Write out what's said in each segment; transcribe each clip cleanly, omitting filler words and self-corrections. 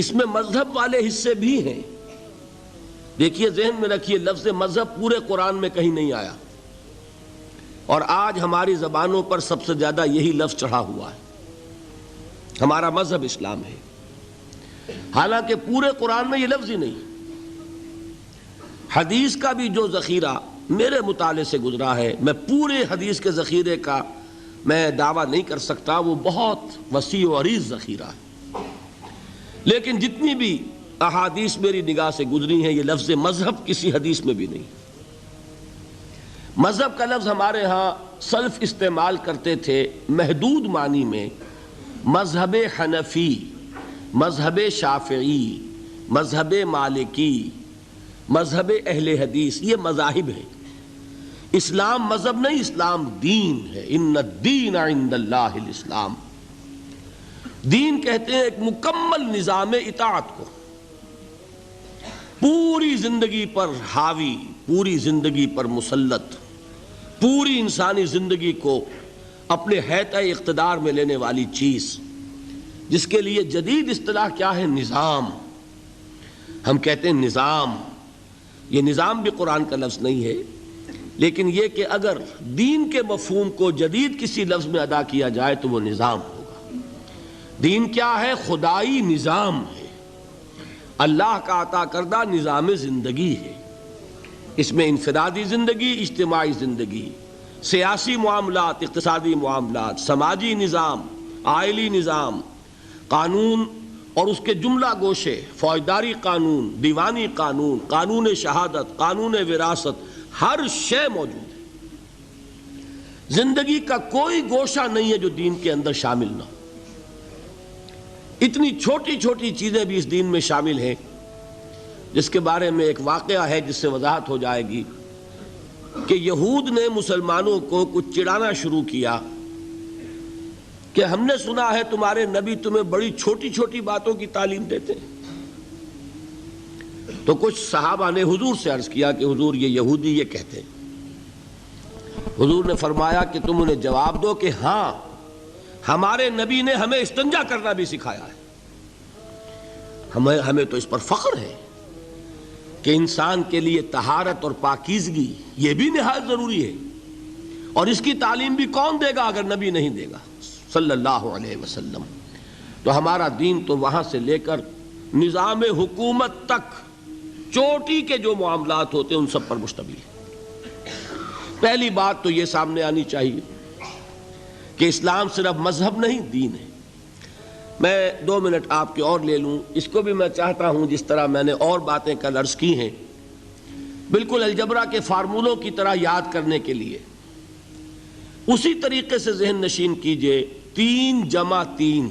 اس میں مذہب والے حصے بھی ہیں. دیکھیے ذہن میں رکھیے لفظ مذہب پورے قرآن میں کہیں نہیں آیا، اور آج ہماری زبانوں پر سب سے زیادہ یہی لفظ چڑھا ہوا ہے. ہمارا مذہب اسلام ہے، حالانکہ پورے قرآن میں یہ لفظ ہی نہیں. حدیث کا بھی جو ذخیرہ میرے مطالعے سے گزرا ہے، میں پورے حدیث کے ذخیرے کا میں دعویٰ نہیں کر سکتا، وہ بہت وسیع و عریض ذخیرہ ہے، لیکن جتنی بھی احادیث میری نگاہ سے گزری ہیں یہ لفظ مذہب کسی حدیث میں بھی نہیں. مذہب کا لفظ ہمارے ہاں سلف استعمال کرتے تھے محدود معنی میں، مذہب حنفی، مذہب شافعی، مذہب مالکی، مذہب اہل حدیث، یہ مذاہب ہیں. اسلام مذہب نہیں، اسلام دین ہے. ان الدین عند اللہ الاسلام. دین کہتے ہیں ایک مکمل نظام اطاعت کو، پوری زندگی پر حاوی، پوری زندگی پر مسلط، پوری انسانی زندگی کو اپنے حیطۂ اقتدار میں لینے والی چیز، جس کے لیے جدید اصطلاح کیا ہے؟ نظام. ہم کہتے ہیں نظام. یہ نظام بھی قرآن کا لفظ نہیں ہے، لیکن یہ کہ اگر دین کے مفہوم کو جدید کسی لفظ میں ادا کیا جائے تو وہ نظام ہوگا. دین کیا ہے؟ خدائی نظام ہے، اللہ کا عطا کردہ نظام زندگی ہے. اس میں انفرادی زندگی، اجتماعی زندگی، سیاسی معاملات، اقتصادی معاملات، سماجی نظام، عائلی نظام، قانون اور اس کے جملہ گوشے، فوجداری قانون، دیوانی قانون، قانون شہادت، قانون وراثت، ہر شے موجود ہے. زندگی کا کوئی گوشہ نہیں ہے جو دین کے اندر شامل نہ ہو. اتنی چھوٹی چھوٹی چیزیں بھی اس دین میں شامل ہیں، جس کے بارے میں ایک واقعہ ہے جس سے وضاحت ہو جائے گی کہ یہود نے مسلمانوں کو کچھ چڑھانا شروع کیا کہ ہم نے سنا ہے تمہارے نبی تمہیں بڑی چھوٹی چھوٹی باتوں کی تعلیم دیتے ہیں. تو کچھ صحابہ نے حضور سے عرض کیا کہ حضور یہ یہودی یہ کہتے ہیں. حضور نے فرمایا کہ تم انہیں جواب دو کہ ہاں ہمارے نبی نے ہمیں استنجا کرنا بھی سکھایا ہے. ہمیں تو اس پر فخر ہے کہ انسان کے لیے طہارت اور پاکیزگی یہ بھی نہایت ضروری ہے، اور اس کی تعلیم بھی کون دے گا اگر نبی نہیں دے گا صلی اللہ علیہ وسلم. تو ہمارا دین تو وہاں سے لے کر نظام حکومت تک چوٹی کے جو معاملات ہوتے ہیں ان سب پر مشتمل ہے. پہلی بات تو یہ سامنے آنی چاہیے کہ اسلام صرف مذہب نہیں، دین ہے. میں 2 منٹ آپ کے اور لے لوں. اس کو بھی میں چاہتا ہوں جس طرح میں نے اور باتیں کل عرض کی ہیں بالکل الجبرا کے فارمولوں کی طرح یاد کرنے کے لیے اسی طریقے سے ذہن نشین کیجئے. 3 جمع 3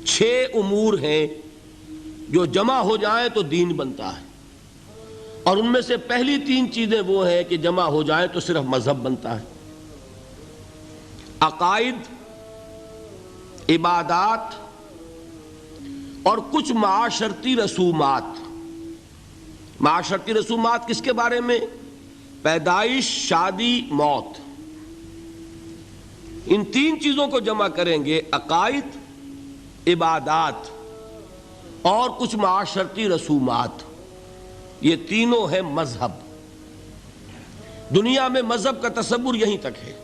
6 امور ہیں جو جمع ہو جائیں تو دین بنتا ہے، اور ان میں سے پہلی 3 چیزیں وہ ہیں کہ جمع ہو جائیں تو صرف مذہب بنتا ہے. عقائد، عبادات اور کچھ معاشرتی رسومات. معاشرتی رسومات کس کے بارے میں؟ پیدائش، شادی، موت. ان 3 چیزوں کو جمع کریں گے، عقائد، عبادات اور کچھ معاشرتی رسومات، یہ تینوں ہیں مذہب. دنیا میں مذہب کا تصور یہیں تک ہے.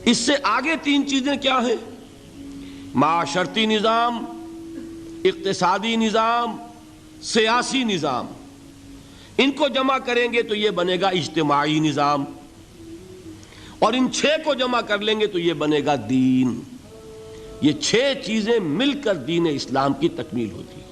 اس سے آگے 3 چیزیں کیا ہیں؟ معاشرتی نظام، اقتصادی نظام، سیاسی نظام. ان کو جمع کریں گے تو یہ بنے گا اجتماعی نظام، اور ان 6 کو جمع کر لیں گے تو یہ بنے گا دین. یہ 6 چیزیں مل کر دین اسلام کی تکمیل ہوتی ہے.